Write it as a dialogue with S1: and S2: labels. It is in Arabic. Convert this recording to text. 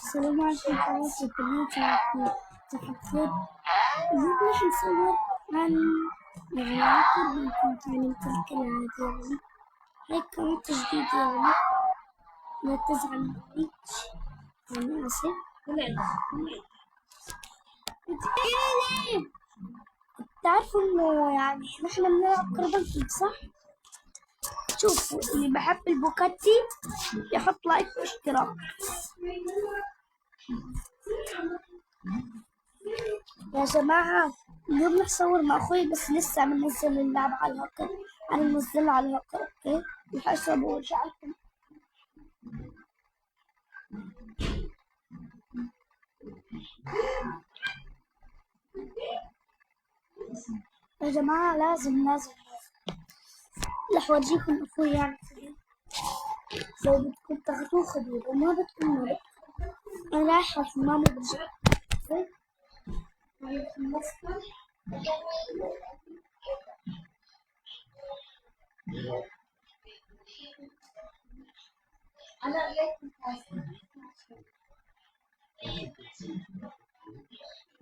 S1: السلام عليكم ورحمة الله وبركاته. اليوم راح نصور عن إغراءات البنت يعني تلك العادة يعني هيك قناة جديدة يعني لا تزعل مني أنا آسف. تعرفوا إنه يعني نحن بنلعب كرة كيك صح؟ شوفوا اللي بحب البوكاتي يحط لايك واشتراك. يا جماعة اليوم رح صور مع أخوي بس لسه عم ننزل اللعب على الهكر. أنا منزلها على الهكر أوكي رح أشرب وأرجع لكم. يا جماعة لازم رح أورجيكم أخوي يعني لو بدكم تاخذوه خذوه لو ما بدكم ما بدكم. أنا رايحة الحمام وبرجع. أنا